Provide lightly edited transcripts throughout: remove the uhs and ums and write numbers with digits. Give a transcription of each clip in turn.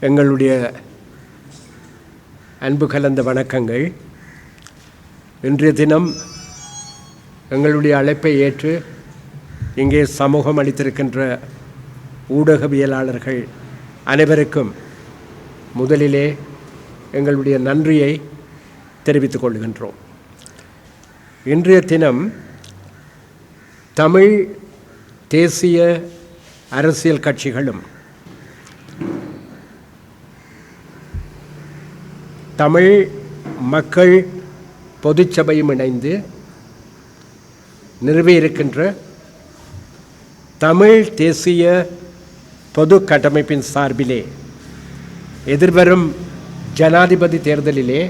எங்களுடைய அன்பு கலந்த வணக்கங்கள். இன்றைய தினம் எங்களுடைய அழைப்பை ஏற்று இங்கே சமூகம் அளித்திருக்கின்ற ஊடகவியலாளர்கள் அனைவருக்கும் முதலிலே எங்களுடைய நன்றியை தெரிவித்துக் கொள்கின்றோம். இன்றைய தினம் தமிழ் தேசிய அரசியல் கட்சிகளும் தமிழ் மக்கள் பொதுச்சபையும் இணைந்து நிறுவியிருக்கின்ற தமிழ் தேசிய பொது கட்டமைப்பின் சார்பிலே எதிர்வரும் ஜனாதிபதி தேர்தலிலே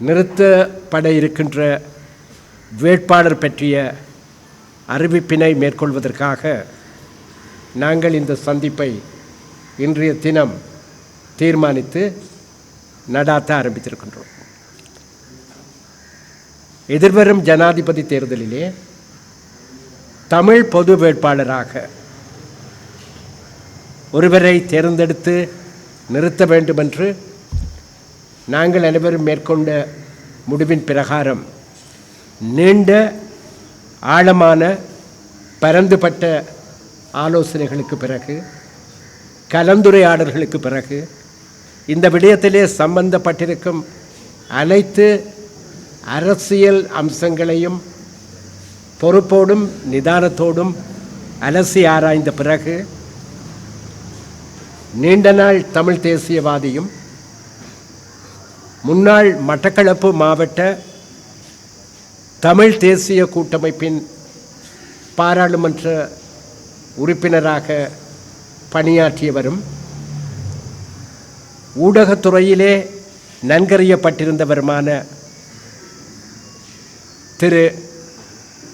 நிறுத்தப்பட இருக்கின்ற வேட்பாளர் பற்றிய அறிவிப்பினை மேற்கொள்வதற்காக நாங்கள் இந்த சந்திப்பை இன்றைய தினம் தீர்மானித்து நடாத்த ஆரம்பித்திருக்கின்றோம். எதிர்வரும் ஜனாதிபதி தேர்தலிலே தமிழ் பொது வேட்பாளராக ஒருவரை தேர்ந்தெடுத்து நிறுத்த வேண்டுமென்று நாங்கள் அனைவரும் மேற்கொண்ட முடிவின் பிரகாரம் நீண்ட ஆழமான பரந்துபட்ட ஆலோசனைகளுக்கு பிறகு, கலந்துரையாடல்களுக்கு பிறகு இந்த விடயத்திலே சம்பந்தப்பட்டிருக்கும் அனைத்து அரசியல் அம்சங்களையும் பொறுப்போடும் நிதானத்தோடும் அலசி ஆராய்ந்த பிறகு நீண்ட நாள் தமிழ் தேசியவாதியும் முன்னாள் மட்டக்களப்பு மாவட்ட தமிழ் தேசிய கூட்டமைப்பின் பாராளுமன்ற உறுப்பினராக பணியாற்றியவரும் ஊடகத்துறையிலே நன்கறியப்பட்டிருந்தவருமான திரு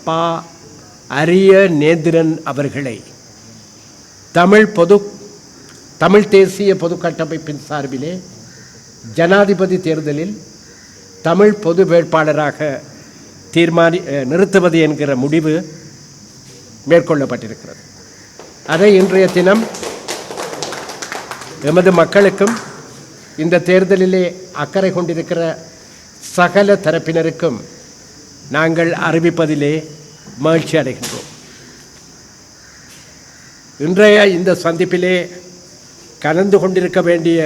பா. அரியநேந்திரன் அவர்களை தமிழ் தேசிய பொது கட்டமைப்பின் சார்பிலே ஜனாதிபதி தேர்தலில் தமிழ் பொது வேட்பாளராக நிறுத்துவது என்கிற முடிவு மேற்கொள்ளப்பட்டிருக்கிறது. அதை இன்றைய தினம் எமது மக்களுக்கும் இந்த தேர்தலிலே அக்கறை கொண்டிருக்கிற சகல தரப்பினருக்கும் நாங்கள் அறிவிப்பதிலே மகிழ்ச்சி அடைகின்றோம். இன்றைய இந்த சந்திப்பிலே கலந்து கொண்டிருக்க வேண்டிய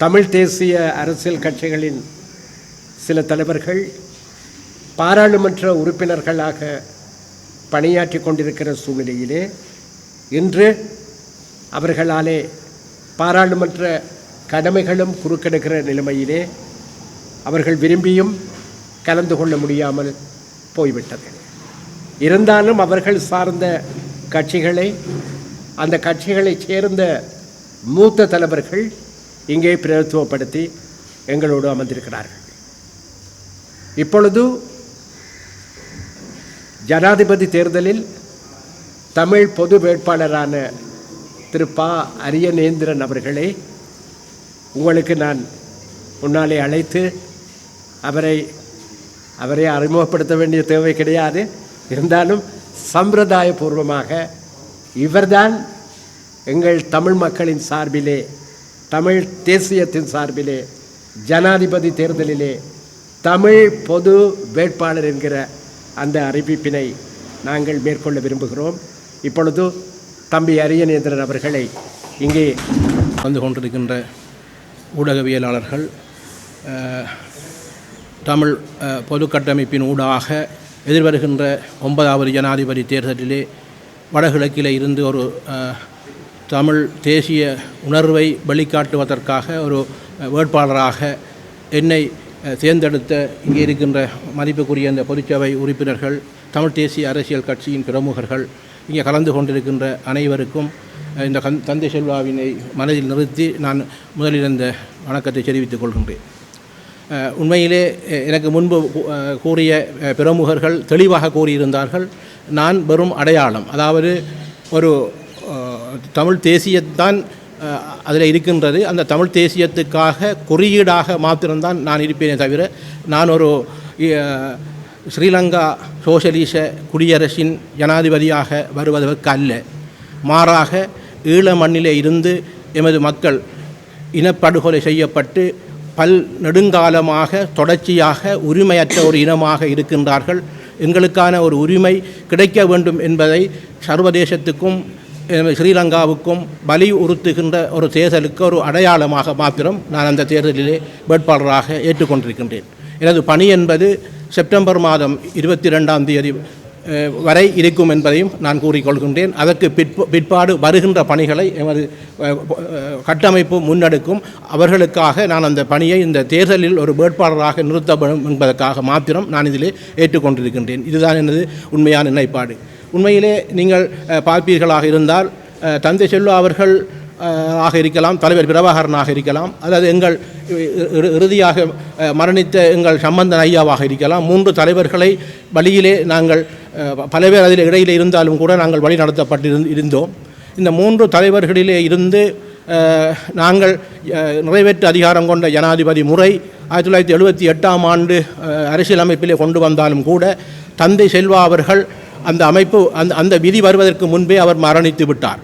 தமிழ் தேசிய அரசியல் கட்சிகளின் சில தலைவர்கள் பாராளுமன்ற உறுப்பினர்களாக பணியாற்றி கொண்டிருக்கிற சூழ்நிலையிலே இன்று அவர்களாலே பாராளுமன்ற கடமைகளும் குறுக்கெடுக்கிற நிலைமையிலே அவர்கள் விரும்பியும் கலந்து கொள்ள முடியாமல் போய்விட்டது. இருந்தாலும் அவர்கள் சார்ந்த கட்சிகளை, அந்த கட்சிகளைச் சேர்ந்த மூத்த தலைவர்கள் இங்கே பிரதித்துவப்படுத்தி எங்களோடு அமர்ந்திருக்கிறார்கள். இப்பொழுது ஜனாதிபதி தேர்தலில் தமிழ் பொது வேட்பாளரான திரு பா. அரியநேந்திரன் அவர்களை உங்களுக்கு நான் முன்னாலே அழைத்து அவரை அறிமுகப்படுத்த வேண்டிய தேவை கிடையாது. இருந்தாலும் சம்பிரதாயபூர்வமாக இவர்தான் எங்கள் தமிழ் மக்களின் சார்பிலே, தமிழ் தேசியத்தின் சார்பிலே ஜனாதிபதி தேர்தலிலே தமிழ் பொது வேட்பாளர் என்கிற அந்த அறிவிப்பினை நாங்கள் மேற்கொள்ள விரும்புகிறோம். இப்பொழுது தம்பி அரியநேந்திரன் அவர்களை இங்கே வந்து கொண்டிருக்கின்ற ஊடகவியலாளர்கள், தமிழ் பொது கட்டமைப்பின் ஊடாக எதிர்வருகின்ற 9வது ஜனாதிபதி தேர்தலிலே வடகிழக்கிலே இருந்து ஒரு தமிழ் தேசிய உணர்வை வெளிக்காட்டுவதற்காக ஒரு வேட்பாளராக என்னை தேர்ந்தெடுத்த இங்கே இருக்கின்ற மதிப்புக்குரிய இந்த பொதுச்சபை உறுப்பினர்கள், தமிழ் தேசிய அரசியல் கட்சியின் பிரமுகர்கள், இங்கே கலந்து கொண்டிருக்கின்ற அனைவருக்கும் இந்த தந்தை செல்வாவினை மனதில் நிறுத்தி நான் முதலில் இந்த வணக்கத்தை தெரிவித்துக் கொள்கின்றேன். உண்மையிலே எனக்கு முன்பு கூறிய பிரமுகர்கள் தெளிவாக கூறியிருந்தார்கள். நான் வெறும் அடையாளம், அதாவது ஒரு தமிழ் தேசியத்தான் அதில் இருக்கின்றது. அந்த தமிழ் தேசியத்துக்காக குறியீடாக மாத்திரம்தான் நான் இருப்பேனே தவிர நான் ஒரு ஸ்ரீலங்கா சோசலிச குடியரசின் ஜனாதிபதியாக வருவதற்கு அல்ல. மாறாக ஈழ மண்ணிலே இருந்து எமது மக்கள் இனப்படுகொலை செய்யப்பட்டு நெடுங்காலமாக தொடர்ச்சியாக உரிமையற்ற ஒரு இனமாக இருக்கின்றார்கள். எங்களுக்கான ஒரு உரிமை கிடைக்க வேண்டும் என்பதை சர்வதேசத்துக்கும் ஸ்ரீலங்காவுக்கும் வலியுறுத்துகின்ற ஒரு தேர்தலுக்கு ஒரு அடையாளமாக மாத்திரம் நான் அந்த தேர்தலிலே வேட்பாளராக ஏற்றுக்கொண்டிருக்கின்றேன். எனது பணி என்பது செப்டம்பர் மாதம் 22ஆம் தேதி வரை இருக்கும் என்பதையும் நான் கூறிக்கொள்கின்றேன். அதற்கு பிற்பாடு வருகின்ற பணிகளை எமது கட்டமைப்பு முன்னெடுக்கும். அவர்களுக்காக நான் அந்த பணியை இந்த தேர்தலில் ஒரு வேட்பாளராக நிறுத்தப்படும் என்பதற்காக மாத்திரம் நான் இதிலே ஏற்றுக்கொண்டிருக்கின்றேன். இதுதான் எனது உண்மையான நிலைப்பாடு. உண்மையிலே நீங்கள் பார்ப்பீர்களாக இருந்தால் தந்தை செல்வா அவர்கள் ஆக இருக்கலாம், தலைவர் பிரபாகரனாக இருக்கலாம், அல்லது எங்கள் இறுதியாக மரணித்த எங்கள் சம்பந்தன் ஐயாவாக இருக்கலாம். 3 தலைவர்களை வழியிலே நாங்கள் பல பேர் அதில் இடையிலே இருந்தாலும் கூட நாங்கள் வழி நடத்தப்பட்டிருந்தோம். இந்த 3 தலைவர்களிலே இருந்து நாங்கள் நிறைவேற்று அதிகாரம் கொண்ட ஜனாதிபதி முறை 1978ஆம் ஆண்டு அரசியலமைப்பிலே கொண்டு வந்தாலும் கூட தந்தை செல்வா அவர்கள் அந்த அமைப்பு அந்த விதி வருவதற்கு முன்பே அவர் மரணித்து விட்டார்.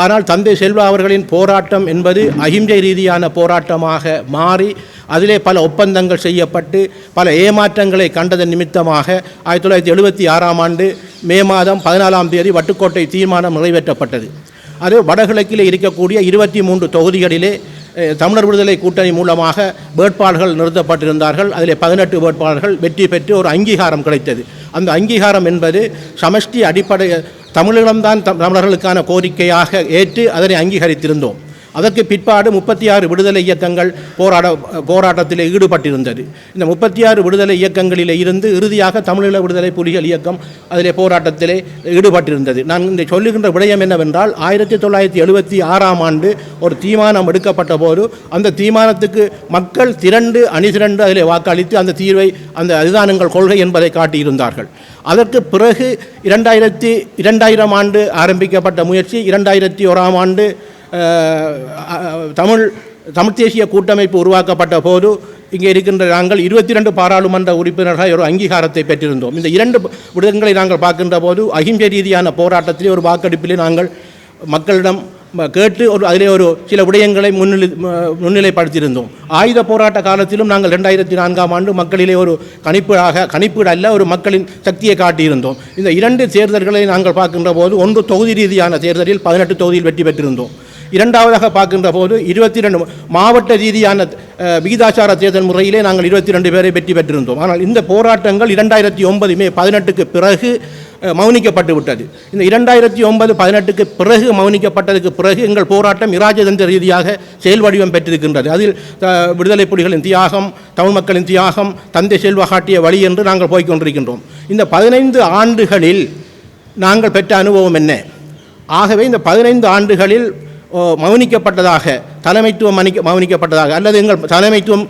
ஆனால் தந்தை செல்வா அவர்களின் போராட்டம் என்பது அகிம்சை ரீதியான போராட்டமாக மாறி அதிலே பல ஒப்பந்தங்கள் செய்யப்பட்டு பல ஏமாற்றங்களை கண்டதன் நிமித்தமாக 1976ஆம் ஆண்டு மே மாதம் 14ஆம் தேதி வட்டுக்கோட்டை தீர்மானம் நிறைவேற்றப்பட்டது. அது வடகிழக்கிலே இருக்கக்கூடிய 23 தொகுதிகளிலே தமிழர் விடுதலை கூட்டணி மூலமாக வேட்பாளர்கள் நிறுத்தப்பட்டிருந்தார்கள். அதிலே 18 வேட்பாளர்கள் வெற்றி பெற்று ஒரு அங்கீகாரம் கிடைத்தது. அந்த அங்கீகாரம் என்பது சமஷ்டி அடிப்படை தமிழீழம்தான் தமிழர்களுக்கான கோரிக்கையாக ஏற்று அதனை அங்கீகரித்திருந்தோம். அதற்கு பிற்பாடு 36 விடுதலை இயக்கங்கள் போராட்டத்தில் ஈடுபட்டிருந்தது. இந்த 36 விடுதலை இயக்கங்களிலே இருந்து இறுதியாக தமிழீழ விடுதலை புலிகள் இயக்கம் அதிலே போராட்டத்திலே ஈடுபட்டிருந்தது. நான் இந்த சொல்லுகின்ற விடயம் என்னவென்றால் 1976ஆம் ஆண்டு ஒரு தீர்மானம் எடுக்கப்பட்ட போது அந்த தீர்மானத்துக்கு மக்கள் அணிதிரண்டு அதிலே வாக்களித்து அந்த தீர்வை அதுதான் எங்கள் கொள்கை என்பதை காட்டியிருந்தார்கள். அதற்கு பிறகு 2000ஆம் ஆண்டு ஆரம்பிக்கப்பட்ட முயற்சி 2001ஆம் ஆண்டு தமிழ் தேசிய கூட்டமைப்பு உருவாக்கப்பட்ட போது இங்கே இருக்கின்ற நாங்கள் 22 பாராளுமன்ற உறுப்பினர்கள் ஒரு அங்கீகாரத்தை பெற்றிருந்தோம். இந்த 2 விடயங்களை நாங்கள் பார்க்கின்ற போது அகிம்சை ரீதியான போராட்டத்திலே ஒரு வாக்கெடுப்பிலே நாங்கள் மக்களிடம் கேட்டு அதிலே ஒரு சில விடயங்களை முன்னிலைப்படுத்தியிருந்தோம். ஆயுத போராட்ட காலத்திலும் நாங்கள் 2004ஆம் ஆண்டு மக்களிலே ஒரு கணிப்பீடு அல்ல ஒரு மக்களின் சக்தியை காட்டியிருந்தோம். இந்த 2 தேர்தல்களை நாங்கள் பார்க்கின்ற போது ஒன்று தொகுதி ரீதியான தேர்தலில் 18 தொகுதியில் வெற்றி பெற்றிருந்தோம். இரண்டாவதாக பார்க்கின்ற போது 22 மாவட்ட ரீதியான விகிதாச்சார தேர்தல் முறையிலே நாங்கள் 22 பேரை வெற்றி பெற்றிருந்தோம். ஆனால் இந்த போராட்டங்கள் 2009 மே 18க்கு பிறகு மௌனிக்கப்பட்டு விட்டது. இந்த 2009-18க்கு பிறகு மௌனிக்கப்பட்டதுக்கு பிறகு எங்கள் போராட்டம் இராஜதந்திர ரீதியாக செயல் வடிவம் பெற்றிருக்கின்றது. அதில் விடுதலை புலிகளின் தியாகம், தமிழ் மக்களின் தியாகம், தந்தை செல்வா காட்டிய வழி என்று நாங்கள் போய்கொண்டிருக்கின்றோம். இந்த 15 ஆண்டுகளில் நாங்கள் பெற்ற அனுபவம் என்ன? ஆகவே இந்த 15 ஆண்டுகளில் மௌனிக்கப்பட்டதாக தலைமைத்துவம் மௌனிக்கப்பட்டதாக அல்லது எங்கள் தலைமைத்துவம்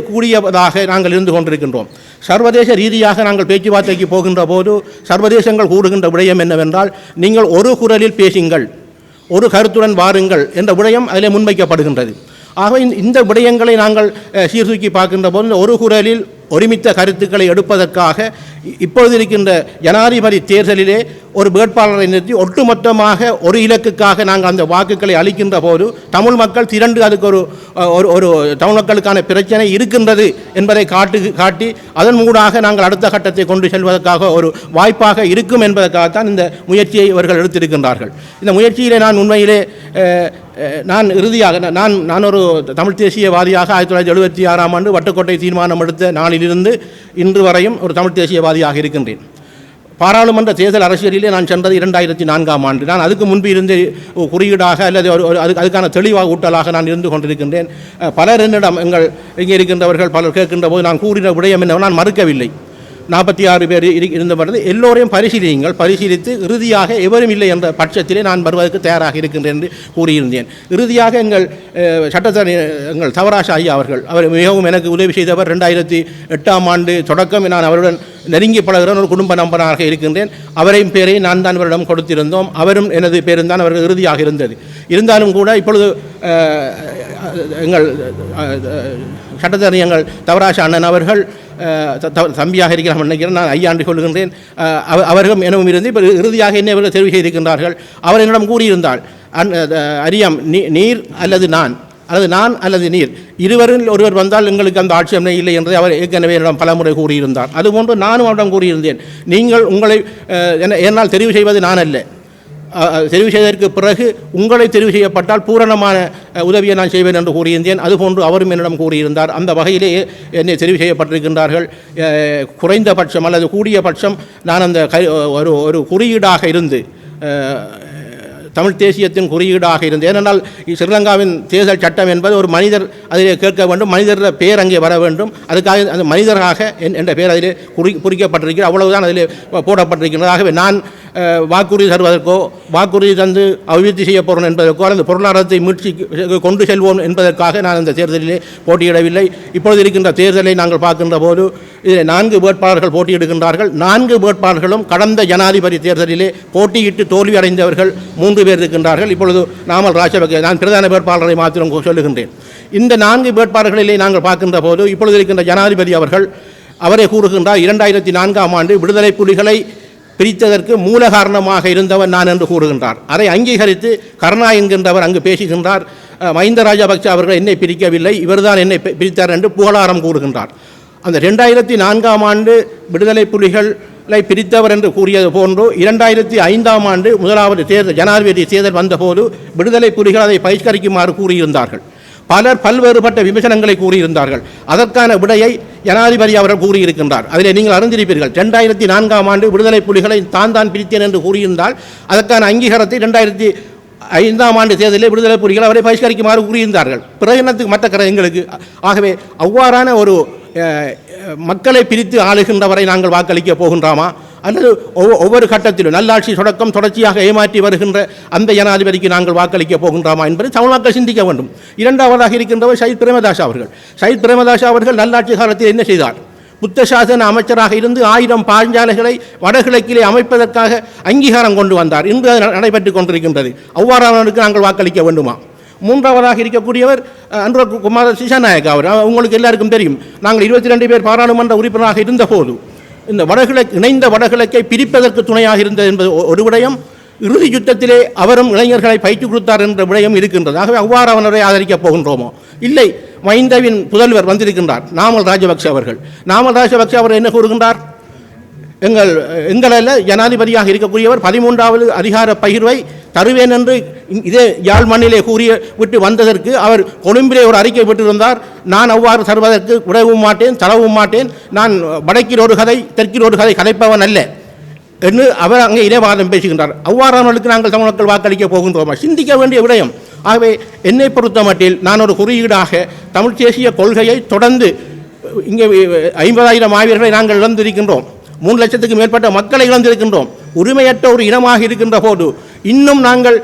கூடியதாக நாங்கள் இருந்து கொண்டிருக்கின்றோம். சர்வதேச ரீதியாக நாங்கள் பேச்சுவார்த்தைக்கு போகின்ற போது சர்வதேசங்கள் கூறுகின்ற விடயம் என்னவென்றால் நீங்கள் ஒரு குரலில் பேசுங்கள், ஒரு கருத்துடன் வாருங்கள் என்ற விடயம் அதில் முன்வைக்கப்படுகின்றது. ஆக இந்த விடயங்களை நாங்கள் சீர்தூக்கி பார்க்கின்ற போது ஒரு குரலில் ஒருமித்த கருத்துக்களை எடுப்பதற்காக இப்பொழுது இருக்கின்ற ஜனாதிபதி தேர்தலிலே ஒரு வேட்பாளரை நிறுத்தி ஒட்டுமொத்தமாக ஒரு இலக்குக்காக நாங்கள் அந்த வாக்குகளை அளிக்கின்ற போது தமிழ் மக்கள் திரண்டு அதுக்கு ஒரு தமிழ் மக்களுக்கான பிரச்சனை இருக்கின்றது என்பதை காட்டி அதன் மூலமாக நாங்கள் அடுத்த கட்டத்தை கொண்டு செல்வதற்காக ஒரு வாய்ப்பாக இருக்கும் என்பதற்காகத்தான் இந்த முயற்சியை இவர்கள் எடுத்திருக்கின்றார்கள். இந்த முயற்சியிலே நான் உண்மையிலே நான் இறுதியாக நான் ஒரு தமிழ் தேசியவாதியாக 1976ஆம் ஆண்டு வட்டுக்கோட்டை தீர்மானம் எடுத்த நாளிலிருந்து இன்று வரையும் ஒரு தமிழ் தேசியவாதியாக இருக்கின்றேன். பாராளுமன்ற தேர்தல் அரசியலிலே நான் சென்றது 2004ஆம் ஆண்டு. நான் அதுக்கு முன்பு இருந்து குறியீடாக அல்லது அதுக்கான தெளிவாக ஊட்டலாக நான் இருந்து கொண்டிருக்கின்றேன். பலர் என்னிடம் இங்கே இருக்கின்றவர்கள் பலர் கேட்கின்ற போது நான் கூறின விடயம் என்னவென்று நான் மறுக்கவில்லை. 46 பேர் இருந்தபொழுது எல்லோரையும் பரிசீலித்து இறுதியாக எவரும் இல்லை என்ற பட்சத்திலே நான் வருவதற்கு தயாராக இருக்கின்றேன் என்று கூறியிருந்தேன். இறுதியாக எங்கள் தவராச ஐயா அவர் மிகவும் எனக்கு உதவி செய்தவர். 2008ஆம் ஆண்டு தொடக்கம் நான் அவருடன் நெருங்கி பழகிற ஒரு குடும்ப நண்பனாக இருக்கின்றேன். அவரையும் பேரை நான் தான் அவரிடம் கொடுத்திருந்தோம். அவரும் எனது பேரும் தான் அவர்கள் இறுதியாக இருந்தது. இருந்தாலும் கூட இப்பொழுது எங்கள் சட்டத்தரணி எங்கள் தவராச அண்ணன் அவர்கள் தம்பியாக இருக்கிறார் நினைக்கிறேன், நான் ஐயாண்டு சொல்கின்றேன். அவர்களும் எனவும் இருந்து இப்போ இறுதியாக என்ன அவர்கள் தெரிவு செய்திருக்கின்றார்கள். அவர் என்னிடம் கூறியிருந்தால் அறியாம் நீர் அல்லது நான் அல்லது நான் அல்லது நீர் இருவரில் ஒருவர் வந்தால் எங்களுக்கு அந்த ஆட்சேபனை இல்லை என்று அவர் ஏற்கனவே என்னிடம் பலமுறை கூறியிருந்தார். அதுபோன்று நானும் அவரிடம் கூறியிருந்தேன், நீங்கள் உங்களை என்னால் தெரிவு செய்வது நான் அல்ல, தெரிவு செய்ததற்கு பிறகு உங்களை தெரிவு செய்யப்பட்டால் பூரணமான உதவியை நான் செய்வேன் என்று கூறியிருந்தேன். அதுபோன்று அவரும் என்னிடம் கூறியிருந்தார். அந்த வகையிலே என்னை தெரிவு செய்யப்பட்டிருக்கின்றார்கள். குறைந்தபட்சம் அல்லது கூடிய பட்சம் நான் அந்த ஒரு குறியீடாக இருந்து தமிழ் தேசியத்தின் குறியீடாக இருந்தது. ஏனென்றால் ஸ்ரீலங்காவின் தேர்தல் சட்டம் என்பது ஒரு மனிதர் அதிலே கேட்க வேண்டும், மனிதர் பேர் அங்கே வர வேண்டும். அதுக்காக அந்த மனிதராக என்ற பேர் அதிலே குறிக்கப்பட்டிருக்கிறது, அவ்வளவுதான் அதிலே போடப்பட்டிருக்கிறது. ஆகவே நான் வாக்குறுதி தருவதற்கோ வாக்குறுதி தந்து அபிவிருத்தி செய்ய போகிறோம் என்பதற்கோ அல்லது பொருளாதாரத்தை மீட்சி கொண்டு செல்வோம் என்பதற்காக நான் இந்த தேர்தலிலே போட்டியிடவில்லை. இப்பொழுது இருக்கின்ற தேர்தலை நாங்கள் பார்க்கின்ற போது இதில் 4 வேட்பாளர்கள் போட்டியிடுகின்றார்கள். 4 வேட்பாளர்களும் கடந்த ஜனாதிபதி தேர்தலிலே போட்டியிட்டு தோல்வி அடைந்தவர்கள் 3 பேர் இருக்கின்றார்கள். இப்பொழுது நாமல் ராஜபக்சே, நான் பிரதான வேட்பாளரை மாத்திரம் சொல்லுகின்றேன். இந்த 4 வேட்பாளர்களிலே நாங்கள் பார்க்கின்ற போது இப்பொழுது இருக்கின்ற ஜனாதிபதி அவரை கூறுகின்றார், 2004ஆம் ஆண்டு விடுதலை புலிகளை பிரித்ததற்கு மூல காரணமாக இருந்தவர் நான் என்று கூறுகின்றார். அதை அங்கீகரித்து கருணா என்கின்றவர் அங்கு பேசுகின்றார், மஹிந்த ராஜபக்சே அவர்கள் என்னை பிரிக்கவில்லை, இவர்தான் என்னை பிரித்தார் என்று புகழாரம் கூறுகின்றார். அந்த 2004ஆம் ஆண்டு விடுதலை புலிகளை பிரித்தவர் என்று கூறியது போன்று 2005ஆம் ஆண்டு முதலாவது தேர்தல் ஜனாதிபதி தேர்தல் வந்தபோது விடுதலை புலிகள் அதை பகிஷ்கரிக்குமாறு கூறியிருந்தார்கள். பலர் பல்வேறுபட்ட விமர்சனங்களை கூறியிருந்தார்கள். அதற்கான விடையை ஜனாதிபதி அவர்கள் கூறியிருக்கின்றார். அதில் நீங்கள் அறிந்திருப்பீர்கள், 2004ஆம் ஆண்டு விடுதலை புலிகளை தான் பிரித்தேன் என்று கூறியிருந்தால் அதற்கான அங்கீகாரத்தை 2005ஆம் ஆண்டு தேர்தலில் விடுதலை புலிகள் அவரை பகிஷ்கரிக்குமாறு கூறியிருந்தார்கள். பிரகடனத்துக்கு மற்ற எங்களுக்கு. ஆகவே அவ்வாறான ஒரு மக்களை பிரித்து ஆளுகின்றவரை நாங்கள் வாக்களிக்க போகின்றோமா, அல்லது ஒவ்வொரு கட்டத்திலும் நல்லாட்சி தொடர்ச்சியாக ஏமாற்றி வருகின்ற அந்த ஜனாதிபதிக்கு நாங்கள் வாக்களிக்க போகின்றோமா என்பதை தமிழ் மக்கள் சிந்திக்க வேண்டும். இரண்டாவதாக இருக்கின்றவர் சையத் பிரேமதாஸ் அவர்கள். சையத் பிரேமதாஸ் அவர்கள் நல்லாட்சி காலத்தில் என்ன செய்தார்? புத்த சாசன அமைச்சராக இருந்து 1000 பாஞ்சாலைகளை வடகிழக்கிலே அமைப்பதற்காக அங்கீகாரம் கொண்டு வந்தார். இன்று அது நடைபெற்றுக் கொண்டிருக்கின்றது. அவ்வாறானவருக்கு நாங்கள் வாக்களிக்க வேண்டுமா? மூன்றாவதாக இருக்கக்கூடியவர் அனுரகுமார திசாநாயக்க அவர். உங்களுக்கு எல்லாருக்கும் தெரியும், நாங்கள் 22 பேர் பாராளுமன்ற உறுப்பினராக இருந்த போது இந்த இணைந்த வடகிழக்கை பிரிப்பதற்கு துணையாக இருந்தது என்பது ஒரு விடயம். இறுதி யுத்தத்திலே அவரும் இளைஞர்களை பயிற்சி கொடுத்தார் என்ற விடயம் இருக்கின்றது. ஆகவே அவ்வாறு அவரை ஆதரிக்கப் போகின்றோமோ? இல்லை, மஹிந்தவின் புதல்வர் வந்திருக்கின்றார் நாமல் ராஜபக்சே அவர்கள். நாமல் ராஜபக்சே அவர் என்ன கூறுகின்றார்? எங்கள ஜனாதிபதியாக இருக்கக்கூடியவர் 13வது அதிகார பகிர்வை தருவேன் என்று இதே யாழ் மண்ணிலே கூறிய விட்டு வந்ததற்கு அவர் கொழும்பிலே ஒரு அறிக்கை விட்டிருந்தார். நான் அவ்வாறு தருவதற்கு உதவும் மாட்டேன், தரவும் மாட்டேன், நான் வடக்கில் ஒரு கதை தெற்கில் ஒரு கதை கதைப்பவன் அல்ல என்று அவர் அங்கே இனவாதம் பேசுகின்றார். அவ்வாறானவர்களுக்கு நாங்கள் தமிழ் மக்கள் வாக்களிக்க போகின்றோமா? சிந்திக்க வேண்டிய விடயம். ஆகவே என்னை பொறுத்த மட்டில் நான் ஒரு குறியீடாக தமிழ் தேசிய கொள்கையை தொடர்ந்து இங்கே 50,000 ஆவியர்களை நாங்கள் இழந்திருக்கின்றோம். 3 லட்சத்துக்கு மேற்பட்ட மக்களை இழந்திருக்கின்றோம். உரிமையற்ற ஒரு இனமாக இருக்கின்ற போது இன்னும் நாங்கள்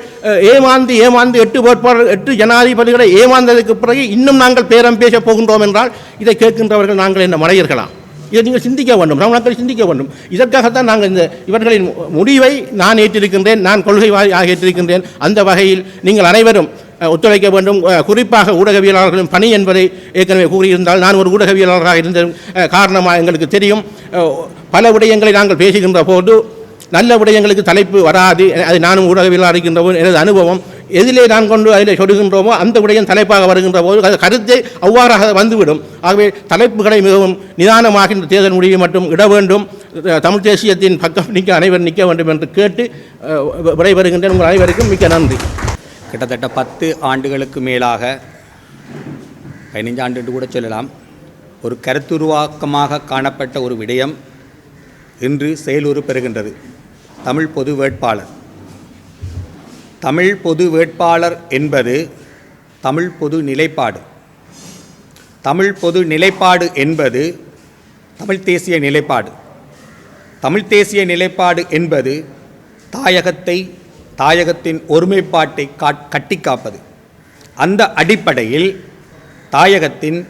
ஏமாந்து 8 ஜனாதிபதிகளை ஏமாந்ததுக்கு பிறகு இன்னும் நாங்கள் பேரம் பேச போகின்றோம் என்றால் இதை கேட்கின்றவர்கள் நாங்கள் என்ன மடையர்களாம்? இதை நீங்கள் சிந்திக்க வேண்டும், மக்கள் சிந்திக்க வேண்டும். இதற்காகத்தான் நாங்கள் இவர்களின் முடிவை நான் ஏற்றிருக்கின்றேன், நான் கொள்கை ஏற்றிருக்கின்றேன். அந்த வகையில் நீங்கள் அனைவரும் ஒத்துழைக்க வேண்டும். குறிப்பாக ஊடகவியலாளர்களின் பணி என்பதை ஏற்கனவே கூறியிருந்தால் நான் ஒரு ஊடகவியலாளராக இருந்த காரணமாக எங்களுக்கு தெரியும். பல விடயங்களை நாங்கள் பேசுகின்ற போது நல்ல விடயங்களுக்கு தலைப்பு வராது. அது நானும் ஊடகவியலாளர் இருக்கின்ற போது எனது அனுபவம் எதிலே நான் கொண்டு அதில் சொல்லுகின்றோமோ அந்த விடயம் தலைப்பாக வருகின்ற போது அது கருத்தை அவ்வாறாக வந்துவிடும். ஆகவே தலைப்புகளை மிகவும் நிதானமாக இந்த தேர்தல் முடிவை மட்டும் இட வேண்டும். தமிழ் தேசியத்தின் பக்கம் அனைவரும் நிற்க வேண்டும் என்று கேட்டு விடைபெறுகின்றேன். உங்கள் அனைவருக்கும் மிக்க நன்றி. கிட்டத்தட்ட 10 ஆண்டுகளுக்கு மேலாக 15 ஆண்டு கூட சொல்லலாம் ஒரு கருத்துருவாக்கமாக காணப்பட்ட ஒரு விடயம் இன்று செயலுறு பெறுகின்றது. தமிழ் பொது வேட்பாளர். தமிழ் பொது வேட்பாளர் என்பது தமிழ் பொது நிலைப்பாடு. தமிழ் பொது நிலைப்பாடு என்பது தமிழ் தேசிய நிலைப்பாடு. தமிழ் தேசிய நிலைப்பாடு என்பது தாயகத்தின் ஒருமைப்பாட்டை கட்டி காப்பது. அந்த அடிப்படையில் தாயகத்தின்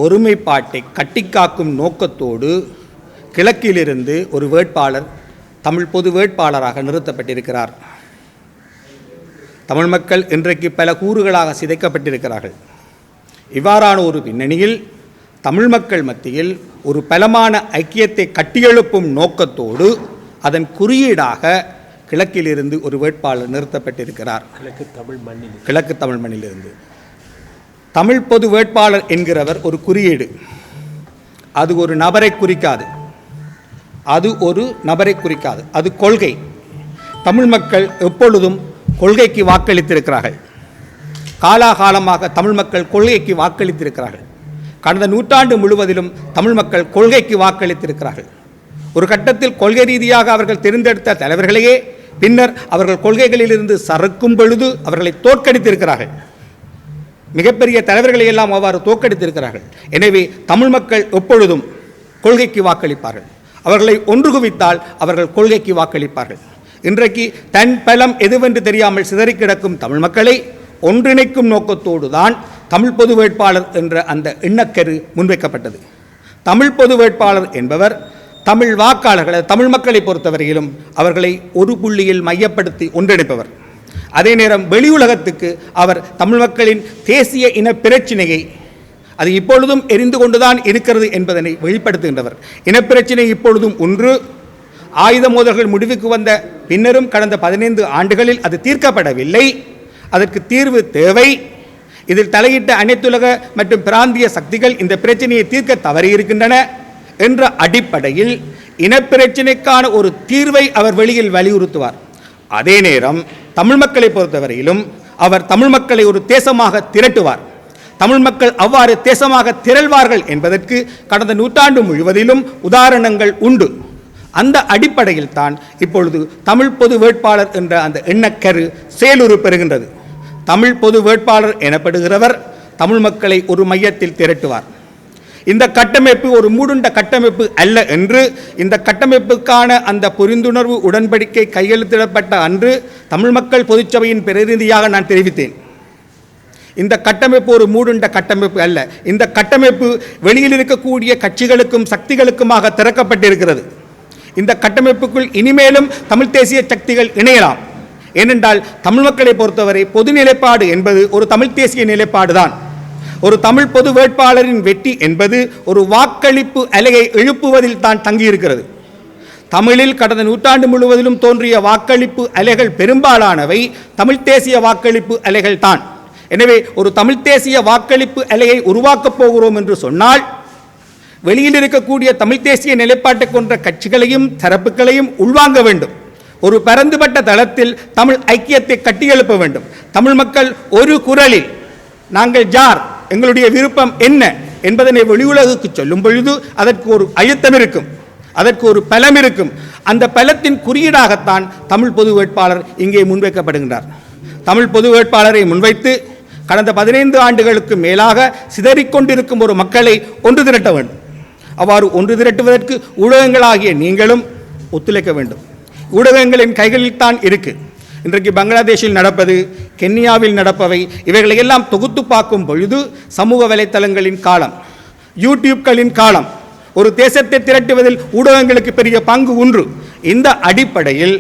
ஒருமைப்பாட்டை கட்டிக்காக்கும் நோக்கத்தோடு கிழக்கிலிருந்து ஒரு வேட்பாளர் தமிழ் பொது வேட்பாளராக நிறுத்தப்பட்டிருக்கிறார். தமிழ் மக்கள் இன்றைக்கு பல கூறுகளாக சிதைக்கப்பட்டிருக்கிறார்கள். இவ்வாறான ஒரு பின்னணியில் தமிழ் மக்கள் மத்தியில் ஒரு பலமான ஐக்கியத்தை கட்டியெழுப்பும் நோக்கத்தோடு அதன் குறியீடாக கிழக்கிலிருந்து ஒரு வேட்பாளர் நிறுத்தப்பட்டிருக்கிறார். கிழக்கு தமிழ் மண்ணிலிருந்து தமிழ் பொது வேட்பாளர் என்கிறவர் ஒரு குறியீடு. அது ஒரு நபரை குறிக்காது, அது கொள்கை. தமிழ் மக்கள் எப்பொழுதும் கொள்கைக்கு வாக்களித்திருக்கிறார்கள். காலாகாலமாக தமிழ் மக்கள் கொள்கைக்கு வாக்களித்திருக்கிறார்கள். கடந்த நூற்றாண்டு முழுவதிலும் தமிழ் மக்கள் கொள்கைக்கு வாக்களித்திருக்கிறார்கள். ஒரு கட்டத்தில் கொள்கை ரீதியாக அவர்கள் தேர்ந்தெடுத்த தலைவர்களையே பின்னர் அவர்கள் கொள்கைகளிலிருந்து சறுக்கும் பொழுது அவர்களை தோற்கடித்திருக்கிறார்கள். மிகப்பெரிய தலைவர்களை எல்லாம் அவ்வாறு தோற்கடித்திருக்கிறார்கள். எனவே தமிழ் மக்கள் எப்பொழுதும் கொள்கைக்கு வாக்களிப்பார்கள். அவர்களை ஒன்று குவித்தால் அவர்கள் கொள்கைக்கு வாக்களிப்பார்கள். இன்றைக்கு தன் பலம் எதுவென்று தெரியாமல் சிதறி கிடக்கும் தமிழ் மக்களை ஒன்றிணைக்கும் நோக்கத்தோடு தான் தமிழ் பொது வேட்பாளர் என்ற அந்த எண்ணக்கரு முன்வைக்கப்பட்டது. தமிழ் பொது வேட்பாளர் என்பவர் தமிழ் வாக்காளர்களை, தமிழ் மக்களை பொறுத்தவரையிலும் அவர்களை ஒரு புள்ளியில் மையப்படுத்தி ஒன்றிணைப்பவர். அதே நேரம் வெளி உலகத்துக்கு அவர் தமிழ் மக்களின் தேசிய இன பிரச்சினையை, அது இப்பொழுதும் எரிந்து கொண்டுதான் இருக்கிறது என்பதனை வெளிப்படுத்துகின்றவர். இனப்பிரச்சினை இப்பொழுதும் ஒன்று. ஆயுத மோதல்கள் முடிவுக்கு வந்த பின்னரும் கடந்த 15 ஆண்டுகளில் அது தீர்க்கப்படவில்லை. அதற்கு தீர்வு தேவை. இதில் தலையிட்ட அனைத்துலக மற்றும் பிராந்திய சக்திகள் இந்த பிரச்சனையை தீர்க்க தவறியிருக்கின்றன என்ற அடிப்படையில் இனப்பிரச்சினைக்கான ஒரு தீர்வை அவர் வெளியில் வலியுறுத்துவார். அதே நேரம் தமிழ் மக்களை பொறுத்தவரையிலும் அவர் தமிழ் மக்களை ஒரு தேசமாக திரட்டுவார். தமிழ் மக்கள் அவ்வாறு தேசமாக திரள்வார்கள் என்பதற்கு கடந்த நூற்றாண்டு முழுவதிலும் உதாரணங்கள் உண்டு. அந்த அடிப்படையில் தான் இப்பொழுது தமிழ் பொது வேட்பாளர் என்ற அந்த எண்ணக்கரு செயலுறு பெறுகின்றது. தமிழ் பொது வேட்பாளர் எனப்படுகிறவர் தமிழ் மக்களை ஒரு மையத்தில் திரட்டுவார். இந்த கட்டமைப்பு ஒரு மூடுண்ட கட்டமைப்பு அல்ல என்று இந்த கட்டமைப்புக்கான அந்த புரிந்துணர்வு உடன்படிக்கை கையெழுத்திடப்பட்ட அன்று தமிழ் மக்கள் பொதுச்சபையின் பிரதிநிதியாக நான் தெரிவித்தேன். இந்த கட்டமைப்பு ஒரு மூடுண்ட கட்டமைப்பு அல்ல. இந்த கட்டமைப்பு வெளியில் இருக்கக்கூடிய கட்சிகளுக்கும் சக்திகளுக்குமாக திறக்கப்பட்டிருக்கிறது. இந்த கட்டமைப்புக்குள் இனிமேலும் தமிழ் தேசிய சக்திகள் இணையலாம். ஏனென்றால் தமிழ் மக்களை பொறுத்தவரை பொது நிலைப்பாடு என்பது ஒரு தமிழ் தேசிய நிலைப்பாடு தான். ஒரு தமிழ் பொது வேட்பாளரின் வெற்றி என்பது ஒரு வாக்களிப்பு அலையை எழுப்புவதில் தான் தங்கியிருக்கிறது. தமிழில் கடந்த நூற்றாண்டு முழுவதிலும் தோன்றிய வாக்களிப்பு அலைகள் பெரும்பாலானவை தமிழ் தேசிய வாக்களிப்பு அலைகள் தான். எனவே ஒரு தமிழ் தேசிய வாக்களிப்பு அலையை உருவாக்கப் போகிறோம் என்று சொன்னால் வெளியில் இருக்கக்கூடிய தமிழ் தேசிய நிலைப்பாட்டை கொண்ட கட்சிகளையும் தரப்புகளையும் உள்வாங்க வேண்டும். ஒரு பரந்துபட்ட தளத்தில் தமிழ் ஐக்கியத்தை கட்டியெழுப்ப வேண்டும். தமிழ் மக்கள் ஒரு குரலில் நாங்கள் யார், எங்களுடைய விருப்பம் என்ன என்பதனை வெளியுலகுக்கு சொல்லும் பொழுது அதற்கு ஒரு அழுத்தம் இருக்கும், அதற்கு ஒரு பலம் இருக்கும். அந்த பலத்தின் குறியீடாகத்தான் தமிழ் பொது வேட்பாளர் இங்கே முன்வைக்கப்படுகின்றார். தமிழ் பொது வேட்பாளரை முன்வைத்து கடந்த 15 ஆண்டுகளுக்கு மேலாக சிதறிக்கொண்டிருக்கும் ஒரு மக்களை ஒன்று திரட்ட வேண்டும். அவ்வாறு ஒன்று திரட்டுவதற்கு ஊடகங்களாகிய நீங்களும் ஒத்துழைக்க வேண்டும். ஊடகங்களின் கைகளில் தான் இருக்கு. இன்றைக்கு பங்களாதேஷில் நடப்பது, கென்யாவில் நடப்பவை, இவைகளை எல்லாம் தொகுத்து பார்க்கும் பொழுது சமூக வலைத்தளங்களின் காலம், யூடியூப்களின் காலம், ஒரு தேசத்தை திரட்டுவதில் ஊடகங்களுக்கு பெரிய பங்கு உண்டு. இந்த அடிப்படையில்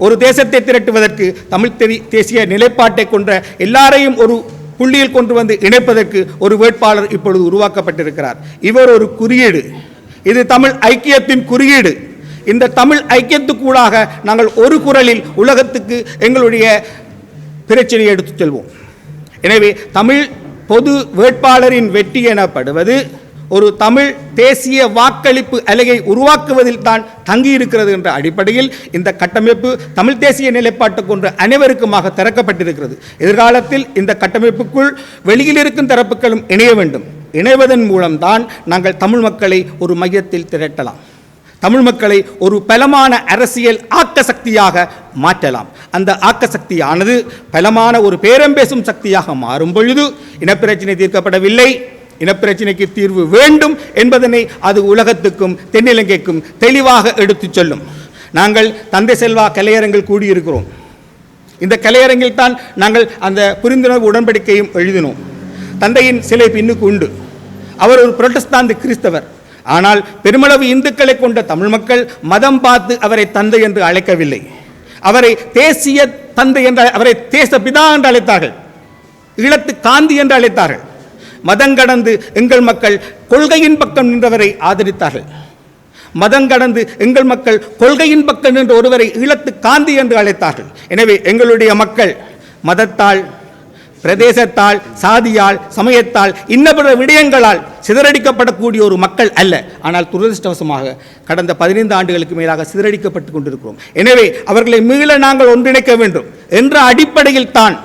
ஒரு தேசத்தை திரட்டுவதற்கு தமிழ் தேசிய நிலைப்பாட்டை கொண்ட எல்லாரையும் ஒரு புள்ளியில் கொண்டு வந்து இணைப்பதற்கு ஒரு வேட்பாளர் இப்பொழுது உருவாக்கப்பட்டிருக்கிறார். இவர் ஒரு குறியீடு. இது தமிழ் ஐக்கியத்தின் குறியீடு. இந்த தமிழ் ஐக்கியத்துக்கூடாக நாங்கள் ஒரு குரலில் உலகத்துக்கு எங்களுடைய பிரச்சனையை எடுத்துச் செல்வோம். எனவே தமிழ் பொது வேட்பாளரின் வெற்றி எனப்படுவது ஒரு தமிழ் தேசிய வாக்களிப்பு அலையை உருவாக்குவதில் தான் தங்கியிருக்கிறது என்ற அடிப்படையில் இந்த கட்டமைப்பு தமிழ் தேசிய நிலைப்பாட்டை கொண்ட அனைவருக்குமாக திறக்கப்பட்டிருக்கிறது. எதிர்காலத்தில் இந்த கட்டமைப்புக்குள் வெளியில் இருக்கும் தரப்புகளும் இணைய வேண்டும். இணைவதன் மூலம்தான் நாங்கள் தமிழ் மக்களை ஒரு மையத்தில் திரட்டலாம். தமிழ் மக்களை ஒரு பலமான அரசியல் ஆக்க சக்தியாக மாற்றலாம். அந்த ஆக்க சக்தியானது பலமான ஒரு பேரம் பேசும் சக்தியாக மாறும் பொழுது இனப்பிரச்சினை தீர்க்கப்படவில்லை, இனப்பிரச்சினைக்கு தீர்வு வேண்டும் என்பதனை அது உலகத்துக்கும் தென்னிலங்கைக்கும் தெளிவாக எடுத்துச் சொல்லும். நாங்கள் தந்தை செல்வா கலையரங்கில் கூடியிருக்கிறோம். இந்த கலையரங்கில் தான் நாங்கள் அந்த புரிந்துணர்வு உடன்படிக்கையும் எழுதினோம். தந்தையின் சிலை பின்னுக்கு உண்டு. அவர் ஒரு புரொட்டஸ்தாந்து கிறிஸ்தவர். ஆனால் பெருமளவு இந்துக்களை கொண்ட தமிழ் மக்கள் மதம் பார்த்து அவரை தந்தை என்று அழைக்கவில்லை. அவரை தேசிய தந்தை என்று, அவரை தேச பிதா என்று அழைத்தார்கள். ஈழத்து காந்தி என்று அழைத்தார்கள். மதங்கடந்து எங்கள் மக்கள் கொள்கையின் பக்கம் நின்றவரை ஆதரித்தார்கள். மதங்கடந்து எங்கள் மக்கள் கொள்கையின் பக்கம் நின்ற ஒருவரை ஈழத்து காந்தி என்று அழைத்தார்கள். எனவே எங்களுடைய மக்கள் மதத்தால், பிரதேசத்தால், சாதியால், சமயத்தால், இன்னபிற விடயங்களால் சிதறடிக்கப்படக்கூடிய ஒரு மக்கள் அல்ல. ஆனால் துரதிருஷ்டவசமாக கடந்த 15 ஆண்டுகளுக்கு மேலாக சிதறடிக்கப்பட்டு கொண்டிருக்கிறோம். எனவே அவர்களை மீள நாங்கள் ஒன்றிணைக்க வேண்டும் என்ற அடிப்படையில் தான்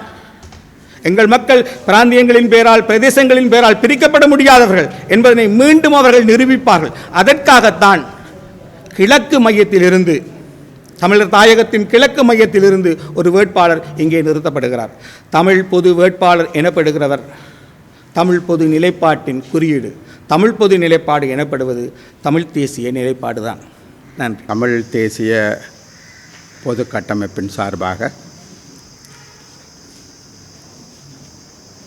எங்கள் மக்கள் பிராந்தியங்களின் பேரால், பிரதேசங்களின் பேரால் பிரிக்கப்பட முடியாதவர்கள் என்பதனை மீண்டும் அவர்கள் நிரூபிப்பார்கள். அதற்காகத்தான் கிழக்கு மையத்திலிருந்து, தமிழர் தாயகத்தின் கிழக்கு மையத்திலிருந்து ஒரு வேட்பாளர் இங்கே நிறுத்தப்படுகிறார். தமிழ் பொது வேட்பாளர் எனப்படுகிறவர் தமிழ் பொது நிலைப்பாட்டின் குறியீடு. தமிழ் பொது நிலைப்பாடு எனப்படுவது தமிழ் தேசிய நிலைப்பாடு தான். நன்றி. தமிழ் தேசிய பொது கட்டமைப்பின் சார்பாக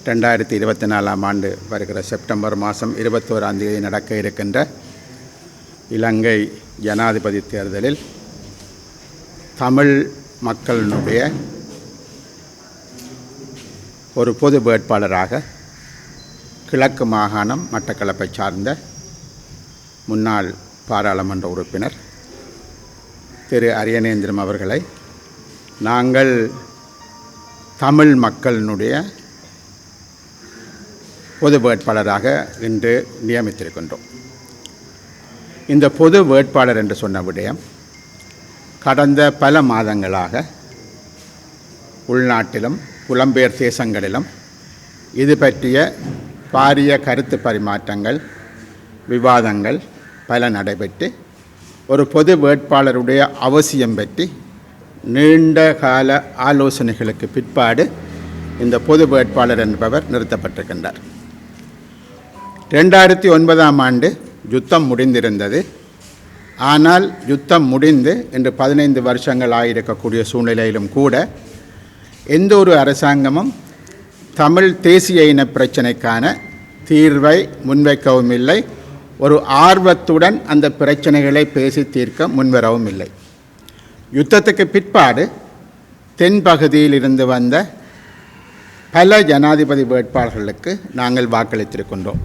2024 ஆண்டு வருகிற செப்டம்பர் மாதம் 21ஆம் தேதி நடக்க இருக்கின்ற இலங்கை ஜனாதிபதி தேர்தலில் தமிழ் மக்களினுடைய ஒரு பொது வேட்பாளராக கிழக்கு மாகாணம் மட்டக்களப்பை சார்ந்த முன்னாள் பாராளுமன்ற உறுப்பினர் திரு அரியநேந்திரம் அவர்களை நாங்கள் தமிழ் மக்களினுடைய பொது வேட்பாளராக இன்று நியமித்திருக்கின்றோம். இந்த பொது வேட்பாளர் என்று சொன்ன விடயம் கடந்த பல மாதங்களாக உள்நாட்டிலும் புலம்பெயர் தேசங்களிலும் இது பற்றிய பாரிய கருத்து பரிமாற்றங்கள், விவாதங்கள் பல நடைபெற்று ஒரு பொது வேட்பாளருடைய அவசியம் பற்றி நீண்ட கால ஆலோசனைகளுக்கு பிற்பாடு இந்த பொது வேட்பாளர் என்பவர் நிறுத்தப்பட்டிருக்கின்றார். 2009ஆம் ஆண்டு யுத்தம் முடிந்திருந்தது. ஆனால் யுத்தம் முடிந்து இன்று 15 வருஷங்கள் ஆகியிருக்கக்கூடிய சூழ்நிலையிலும் கூட எந்த ஒரு அரசாங்கமும் தமிழ் தேசிய இன பிரச்சனைக்கான தீர்வை முன்வைக்கவும் இல்லை. ஒரு ஆர்வத்துடன் அந்த பிரச்சனைகளை பேசி தீர்க்க முன்வரவும் இல்லை. யுத்தத்துக்கு பிற்பாடு தென்பகுதியில் இருந்து வந்த பல ஜனாதிபதி வேட்பாளர்களுக்கு நாங்கள் வாக்களித்திருக்கின்றோம்.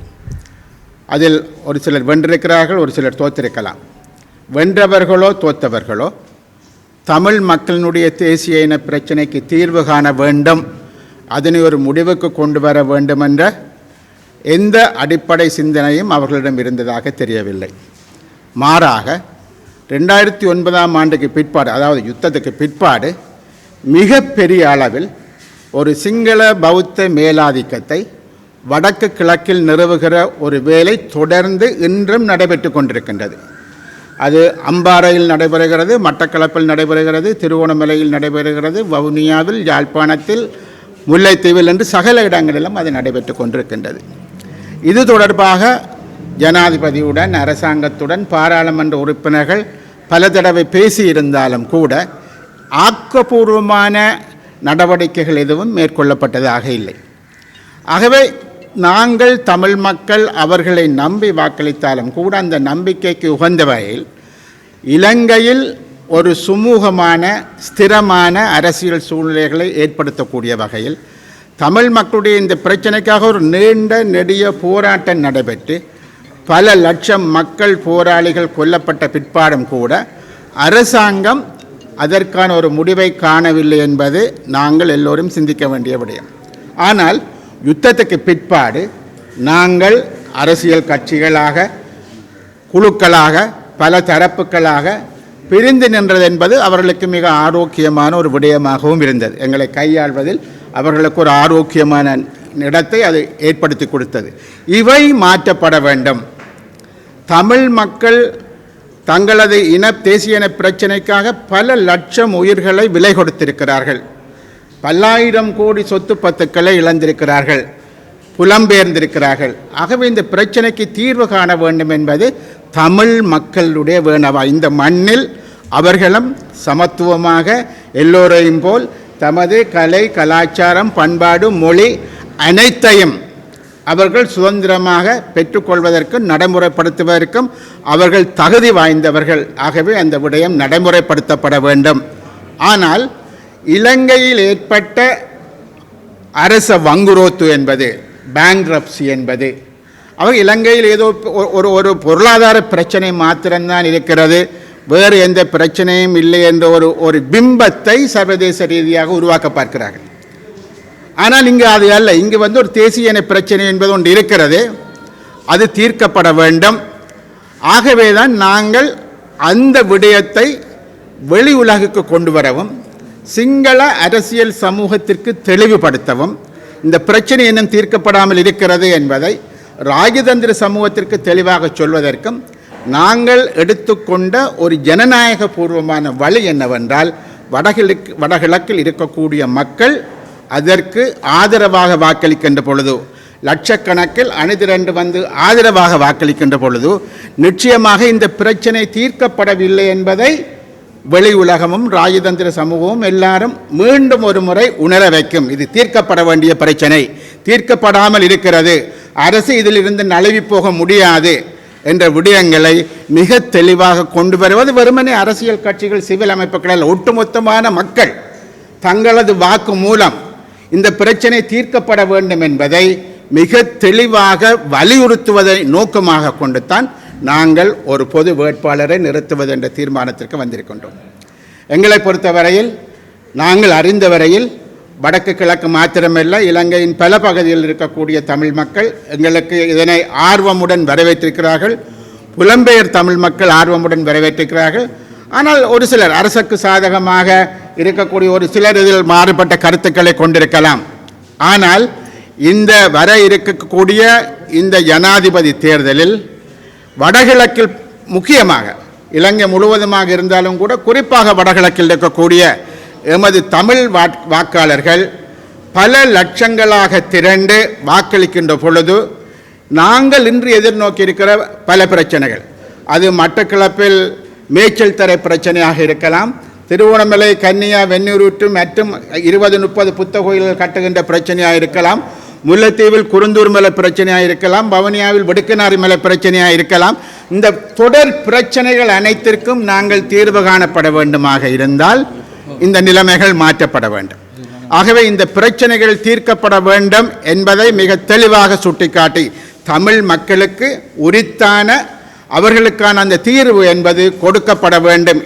அதில் ஒரு சிலர் வென்றிருக்கிறார்கள், ஒரு சிலர் தோற்றிருக்கலாம். வென்றவர்களோ தோற்றவர்களோ தமிழ் மக்களினுடைய தேசிய இன பிரச்சனைக்கு தீர்வு காண வேண்டும், அதனை ஒரு முடிவுக்கு கொண்டு வர வேண்டும் என்ற எந்த அடிப்படை சிந்தனையும் அவர்களிடம் இருந்ததாக தெரியவில்லை. மாறாக 2009ஆம் ஆண்டுக்கு பிற்பாடு, அதாவது யுத்தத்துக்கு பிற்பாடு மிக பெரிய அளவில் ஒரு சிங்கள பௌத்த மேலாதிக்கத்தை வடக்கு கிழக்கில் நிறுவுகிற ஒரு வேலை தொடர்ந்து இன்றும் நடைபெற்று கொண்டிருக்கின்றது. அது அம்பாறையில் நடைபெறுகிறது, மட்டக்களப்பில் நடைபெறுகிறது, திருவோணமலையில் நடைபெறுகிறது, வவுனியாவில், யாழ்ப்பாணத்தில், முல்லைத்தீவில் என்று சகல இடங்களிலும் அது நடைபெற்று கொண்டிருக்கின்றது. இது தொடர்பாக ஜனாதிபதியுடன், அரசாங்கத்துடன், பாராளுமன்ற உறுப்பினர்கள் பல தடவை பேசியிருந்தாலும் கூட ஆக்கப்பூர்வமான நடவடிக்கைகள் எதுவும் மேற்கொள்ளப்பட்டதாக இல்லை. ஆகவே நாங்கள் தமிழ் மக்கள் அவர்களை நம்பி வாக்களித்தாலும் கூட அந்த நம்பிக்கைக்கு உகந்த வகையில் இலங்கையில் ஒரு சுமூகமான, ஸ்திரமான அரசியல் சூழ்நிலைகளை ஏற்படுத்தக்கூடிய வகையில் தமிழ் மக்களுடைய இந்த பிரச்சனைக்காக ஒரு நீண்ட நெடிய போராட்டம் நடைபெற்று பல லட்சம் மக்கள் போராளிகள் கொல்லப்பட்ட பிற்பாடும் கூட அரசாங்கம் அதற்கான ஒரு முடிவை காணவில்லை என்பது நாங்கள் எல்லோரும் சிந்திக்க வேண்டிய விடயம். ஆனால் யுத்தத்துக்கு பிற்பாடு நாங்கள் அரசியல் கட்சிகளாக, குழுக்களாக, பல தரப்புகளாக பிரிந்து நின்றது என்பது அவர்களுக்கு மிக ஆரோக்கியமான ஒரு விடயமாகவும் இருந்தது. எங்களை கையாள்வதில் அவர்களுக்கு ஒரு ஆரோக்கியமான இடத்தை அது ஏற்படுத்தி கொடுத்தது. இவை மாற்றப்பட வேண்டும். தமிழ் மக்கள் தங்களது தேசிய இன பிரச்சனைக்காக பல லட்சம் உயிர்களை விலை கொடுத்திருக்கிறார்கள். பல்லாயிரம் கோடி சொத்து பத்துக்களை இழந்திருக்கிறார்கள், புலம்பெயர்ந்திருக்கிறார்கள். ஆகவே இந்த பிரச்சனைக்கு தீர்வு காண வேண்டும் என்பது தமிழ் மக்களுடைய வேணவா. இந்த மண்ணில் அவர்களும் சமத்துவமாக எல்லோரையும் போல் தமது கலை, கலாச்சாரம், பண்பாடு, மொழி அனைத்தையும் அவர்கள் சுதந்திரமாக பெற்றுக்கொள்வதற்கும் நடைமுறைப்படுத்துவதற்கும் அவர்கள் தகுதி வாய்ந்தவர்கள். ஆகவே அந்த விடயம் நடைமுறைப்படுத்தப்பட வேண்டும். ஆனால் இலங்கையில் ஏற்பட்ட அரச வங்குரோத்து என்பது, பேங்க்ரப்சி என்பது, அவர் இலங்கையில் ஏதோ ஒரு பொருளாதார பிரச்சனை மாத்திரம்தான் இருக்கிறது, வேறு எந்த பிரச்சனையும் இல்லை என்ற ஒரு பிம்பத்தை சர்வதேச ரீதியாக உருவாக்க பார்க்கிறார்கள். ஆனால் இங்கு அது அல்ல. இங்கு ஒரு தேசிய இன பிரச்சனை என்பது ஒன்று இருக்கிறது, அது தீர்க்கப்பட வேண்டும். ஆகவே தான் நாங்கள் அந்த விடயத்தை வெளி உலகுக்கு கொண்டு வரவும், சிங்கள அரசியல் சமூகத்திற்கு தெளிவுபடுத்தவும், இந்த பிரச்சனை இன்னும் தீர்க்கப்படாமல் இருக்கிறது என்பதை ராஜதந்திர சமூகத்திற்கு தெளிவாக சொல்வதற்கும் நாங்கள் எடுத்துக்கொண்ட ஒரு ஜனநாயக பூர்வமான வழி என்னவென்றால், வடகிழக்கில் இருக்கக்கூடிய மக்கள் அதற்கு ஆதரவாக வாக்களிக்கின்ற பொழுது, லட்சக்கணக்கில் அணிதிரண்டு ஆதரவாக வாக்களிக்கின்ற பொழுது நிச்சயமாக இந்த பிரச்சனை தீர்க்கப்படவில்லை என்பதை வெளி உலகமும் ராஜதந்திர சமூகமும் எல்லாரும் மீண்டும் ஒரு முறை உணர வைக்கும். இது தீர்க்கப்பட வேண்டிய பிரச்சனை, தீர்க்கப்படாமல் இருக்கிறது, அரசு இதிலிருந்து நழுவி போக முடியாது என்ற விடயங்களை மிக தெளிவாக கொண்டு வருவது வெறுமனே அரசியல் கட்சிகள், சிவில் அமைப்புகளில் ஒட்டுமொத்தமான மக்கள் தங்களது வாக்கு மூலம் இந்த பிரச்சனை தீர்க்கப்பட வேண்டும் என்பதை மிக தெளிவாக வலியுறுத்துவதை நோக்கமாக கொண்டுத்தான் நாங்கள் ஒரு பொது வேட்பாளரை நிறுத்துவது என்ற தீர்மானத்திற்கு வந்திருக்கின்றோம். எங்களை பொறுத்தவரையில், நாங்கள் அறிந்தவரையில் வடக்கு கிழக்கு மாத்திரமல்ல, இலங்கையின் பல பகுதியில் இருக்கக்கூடிய தமிழ் மக்கள் எங்களுக்கு இதனை ஆர்வமுடன் வரவேற்றிருக்கிறார்கள். புலம்பெயர் தமிழ் மக்கள் ஆர்வமுடன் வரவேற்றிருக்கிறார்கள். ஆனால் ஒரு சிலர், அரசுக்கு சாதகமாக இருக்கக்கூடிய ஒரு சிலர் இதில் மாறுபட்ட கருத்துக்களை கொண்டிருக்கலாம். ஆனால் இந்த வர இருக்கக்கூடிய இந்த ஜனாதிபதி தேர்தலில் வடகிழக்கில், முக்கியமாக இலங்கை முழுவதுமாக இருந்தாலும் கூட குறிப்பாக வடகிழக்கில் இருக்கக்கூடிய எமது தமிழ் வாக்காளர்கள் பல லட்சங்களாக திரண்டு வாக்களிக்கின்ற பொழுது நாங்கள் இன்று எதிர்நோக்கி இருக்கிற பல பிரச்சனைகள், அது மட்டக்களப்பில் மேய்ச்சல் தரை பிரச்சனையாக இருக்கலாம், திருவோணமலை, கன்னியா, வெண்ணூருட்டு மற்றும் 20-30 புத்த கோயில்கள் கட்டுகின்ற பிரச்சனையாக இருக்கலாம், முல்லைத்தீவில் குருந்தூர் மலை பிரச்சனையாக இருக்கலாம், வவுனியாவில் வெடுக்கனாரி மலை பிரச்சனையாக இருக்கலாம். இந்த தொடர் பிரச்சனைகள் அனைத்திற்கும் நாங்கள் தீர்வு காணப்பட வேண்டுமாக இருந்தால் இந்த நிலைமைகள் மாற்றப்பட வேண்டும். ஆகவே இந்த பிரச்சனைகள் தீர்க்கப்பட வேண்டும் என்பதை மிக தெளிவாக சுட்டிக்காட்டி, தமிழ் மக்களுக்கு உரித்தான அவர்களுக்கான அந்த தீர்வு என்பது கொடுக்கப்பட வேண்டும்.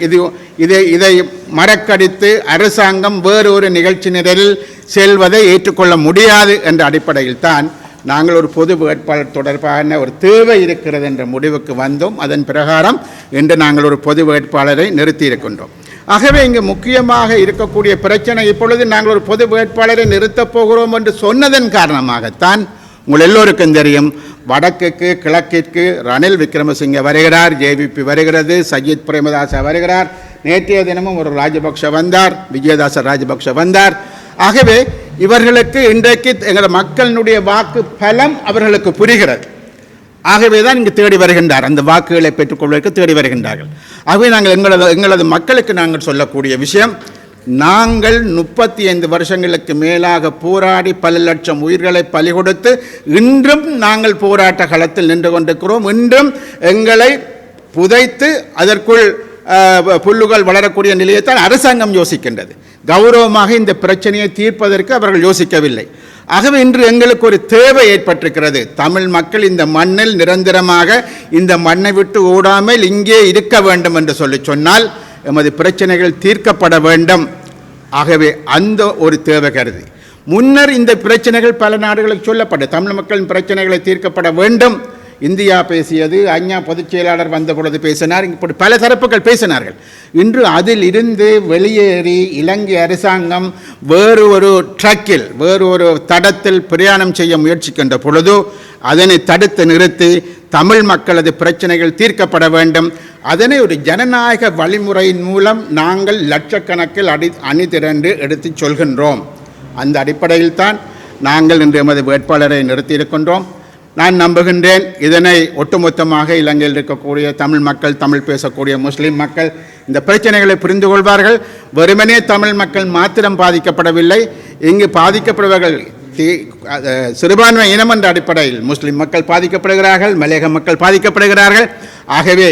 இதை மறக்கடித்து அரசாங்கம் வேறு ஒரு நிகழ்ச்சி நிரலில் செல்வதை ஏற்றுக்கொள்ள முடியாது என்ற அடிப்படையில் தான் நாங்கள் ஒரு பொது வேட்பாளர் தொடர்பான ஒரு தேவை இருக்கிறது என்ற முடிவுக்கு வந்தோம். அதன் பிரகாரம் இன்று நாங்கள் ஒரு பொது வேட்பாளரை நிறுத்தியிருக்கின்றோம். ஆகவே இங்கு முக்கியமாக இருக்கக்கூடிய பிரச்சனை, இப்பொழுது நாங்கள் ஒரு பொது வேட்பாளரை நிறுத்தப் போகிறோம் என்று சொன்னதன் காரணமாகத்தான் உங்கள் எல்லோருக்கும் தெரியும், வடக்குக்கு கிழக்கிற்கு ரணில் விக்ரமசிங்க வருகிறார், ஜேவிபி வருகிறது, சஜித் பிரேமதாச வருகிறார், நேற்றைய தினமும் ஒரு ராஜபக்ஷ வந்தார், விஜயதாச ராஜபக்ஷ வந்தார். ஆகவே இவர்களுக்கு இன்றைக்கு எங்கள் மக்களினுடைய வாக்கு பலம் அவர்களுக்கு புரிகிறது. ஆகவே தான் இங்கு தேடி வருகின்றார், அந்த வாக்குகளை பெற்றுக்கொள்வதற்கு தேடி வருகின்றார்கள். ஆகவே நாங்கள் எங்களது மக்களுக்கு நாங்கள் சொல்லக்கூடிய விஷயம், நாங்கள் 35 வருஷங்களுக்கு மேலாக போராடி பல லட்சம் உயிர்களை பலி கொடுத்து இன்றும் நாங்கள் போராட்ட களத்தில் நின்று கொண்டிருக்கிறோம். இன்றும் எங்களை புதைத்து அதற்குள் புல்லுகள் வளரக்கூடிய நிலையைத்தான் அரசாங்கம் யோசிக்கின்றது. கௌரவமாக இந்த பிரச்சனையை தீர்ப்பதற்கு அவர்கள் யோசிக்கவில்லை. ஆகவே இன்று எங்களுக்கு ஒரு தேவை ஏற்பட்டிருக்கிறது. தமிழ் மக்கள் இந்த மண்ணில் நிரந்தரமாக இந்த மண்ணை விட்டு ஓடாமல் இங்கே இருக்க வேண்டும் என்று சொன்னால் எமது பிரச்சனைகள் தீர்க்கப்பட வேண்டும். ஆகவே அந்த ஒரு தேவை கருதி முன்னர் இந்த பிரச்சனைகள் பல நாடுகளுக்கு சொல்லப்பட்டது. தமிழ் மக்களின் பிரச்சனைகளை தீர்க்கப்பட வேண்டும். இந்தியா பேசியது, அஞ்ஞா பொதுச் செயலாளர் வந்த பொழுது பேசினார், இப்படி பல தரப்புகள் பேசினார்கள். இன்று அதில் இருந்து வெளியேறி இலங்கை அரசாங்கம் வேறு ஒரு ட்ரக்கில், வேறு ஒரு தடத்தில் பிரயாணம் செய்ய முயற்சிக்கின்ற பொழுது அதனை தடுத்து நிறுத்தி தமிழ் மக்களது பிரச்சனைகள் தீர்க்கப்பட வேண்டும். அதனை ஒரு ஜனநாயக வழிமுறையின் மூலம் நாங்கள் லட்சக்கணக்கில் அணிதிரண்டு எடுத்து சொல்கின்றோம். அந்த அடிப்படையில் தான் நாங்கள் இன்று எமது வேட்பாளரை நிறுத்தியிருக்கின்றோம். நான் நம்புகின்றேன் இதனை ஒட்டுமொத்தமாக இலங்கையில் இருக்கக்கூடிய தமிழ் மக்கள், தமிழ் பேசக்கூடிய முஸ்லீம் மக்கள் இந்த பிரச்சனைகளை புரிந்து கொள்வார்கள். வெறுமனே தமிழ் மக்கள் மாத்திரம் பாதிக்கப்படவில்லை, இங்கு பாதிக்கப்படுபவர்கள் சிறுபான்மை இனம் என்ற அடிப்படையில் முஸ்லிம் மக்கள் பாதிக்கப்படுகிறார்கள், மலையக மக்கள் பாதிக்கப்படுகிறார்கள். ஆகவே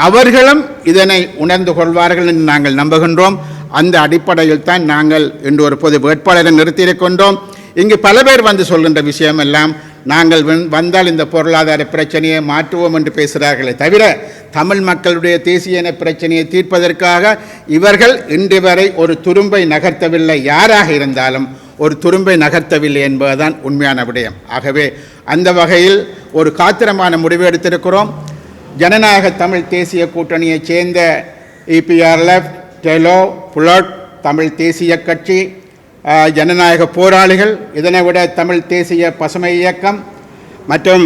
அவர்களும் இதனை உணர்ந்து கொள்வார்கள் என்று நாங்கள் நம்புகின்றோம். அந்த அடிப்படையில் தான் நாங்கள் இன்று ஒரு பொது வேட்பாளரை நிறுத்தியிருக்கின்றோம். இங்கு பல பேர் வந்து சொல்கின்ற விஷயம் எல்லாம் நாங்கள் வந்தால் இந்த பொருளாதார பிரச்சனையை மாற்றுவோம் என்று பேசுகிறார்களே தவிர தமிழ் மக்களுடைய தேசிய இன பிரச்சனையை தீர்ப்பதற்காக இவர்கள் இன்று வரை ஒரு துரும்பை நகர்த்தவில்லை. யாராக இருந்தாலும் ஒரு துரும்பை நகர்த்தவில்லை என்பதுதான் உண்மையான விடயம். ஆகவே அந்த வகையில் ஒரு காத்திரமான முடிவு எடுத்திருக்கிறோம். ஜனநாயக தமிழ் தேசிய கூட்டணியைச் சேர்ந்த EPRLF, டெலோ, புலட், தமிழ் தேசிய கட்சி, ஜனநாயக போராளிகள், இதனை விட தமிழ் தேசிய பசுமை இயக்கம் மற்றும்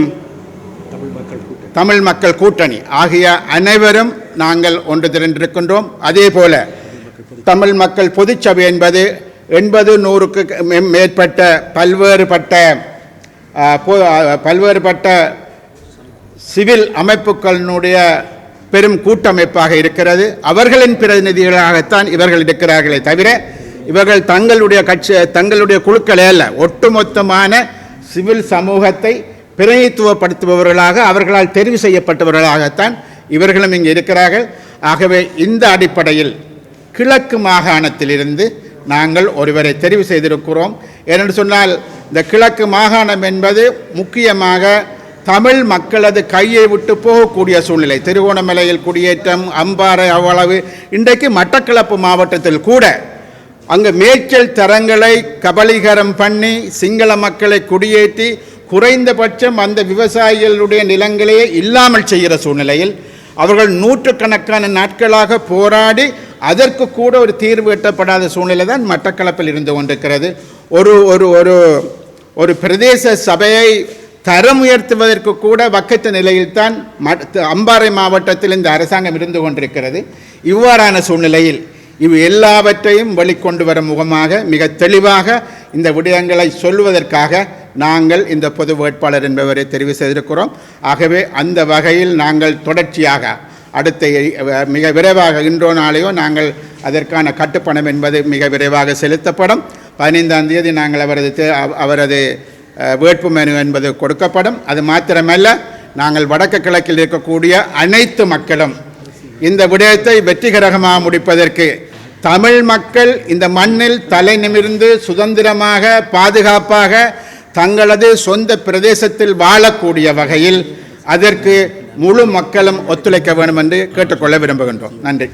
தமிழ் மக்கள் கூட்டணி ஆகிய அனைவரும் நாங்கள் ஒன்று திரண்டிருக்கின்றோம். அதே போல தமிழ் மக்கள் பொதுச்சபை என்பது 80-100க்கு மேற்பட்ட பல்வேறுபட்ட சிவில் அமைப்புகளினுடைய பெரும் கூட்டமைப்பாக இருக்கிறது. அவர்களின் பிரதிநிதிகளாகத்தான் இவர்கள் இருக்கிறார்களே தவிர இவர்கள் தங்களுடைய குழுக்களே அல்ல, ஒட்டுமொத்தமான சிவில் சமூகத்தை பிரதிநிதித்துவப்படுத்துபவர்களாக அவர்களால் தெரிவு செய்யப்பட்டவர்களாகத்தான் இவர்களும் இங்கே இருக்கிறார்கள். ஆகவே இந்த அடிப்படையில் கிழக்கு மாகாணத்திலிருந்து நாங்கள் ஒருவரை தெரிவு செய்திருக்கிறோம். ஏனென்று சொன்னால் இந்த கிழக்கு மாகாணம் என்பது முக்கியமாக தமிழ் மக்களது கையை விட்டு போகக்கூடிய சூழ்நிலை. திருகோணமலையில் குடியேற்றம், அம்பாறை, அவ்வளவு. இன்றைக்கு மட்டக்களப்பு மாவட்டத்தில் கூட அங்கு மேய்ச்சல் தரங்களை கபலீகரம் பண்ணி சிங்கள மக்களை குடியேற்றி குறைந்தபட்சம் அந்த விவசாயிகளுடைய நிலங்களையே இல்லாமல் செய்கிற சூழ்நிலையில் அவர்கள் நூற்றுக்கணக்கான நாட்களாக போராடி அதற்கு கூட ஒரு தீர்வு எட்டப்படாத சூழ்நிலை தான் மட்டக்களப்பில் இருந்து கொண்டிருக்கிறது. ஒரு ஒரு ஒரு ஒரு பிரதேச சபையை தரம் உயர்த்துவதற்கு கூட வக்கற்ற நிலையில்தான் அம்பாறை மாவட்டத்தில் இந்த அரசாங்கம் இருந்து கொண்டிருக்கிறது. இவ்வாறான சூழ்நிலையில் இவை எல்லாவற்றையும் வெளிக்கொண்டு வரும் முகமாக மிக தெளிவாக இந்த விடயங்களை சொல்வதற்காக நாங்கள் இந்த பொது வேட்பாளர் என்பவரை தெரிவு செய்திருக்கிறோம். ஆகவே அந்த வகையில் நாங்கள் தொடர்ச்சியாக அடுத்த மிக விரைவாக இன்றோ நாளையோ நாங்கள் அதற்கான கட்டுப்பணம் என்பது மிக விரைவாக செலுத்தப்படும். 15ஆம் தேதி நாங்கள் அவரது வேட்பு மனு என்பது கொடுக்கப்படும். அது மாத்திரமல்ல, நாங்கள் வடக்கு கிழக்கில் இருக்கக்கூடிய அனைத்து மக்களும் இந்த விடயத்தை வெற்றிகரமாக முடிப்பதற்கு தமிழ் மக்கள் இந்த மண்ணில் தலை நிமிர்ந்து சுதந்திரமாக பாதுகாப்பாக தங்களது சொந்த பிரதேசத்தில் வாழக்கூடிய வகையில் அதற்கு முழு மக்களும் ஒத்துழைக்க வேண்டும் என்று கேட்டுக்கொள்ள விரும்புகின்றோம். நன்றி.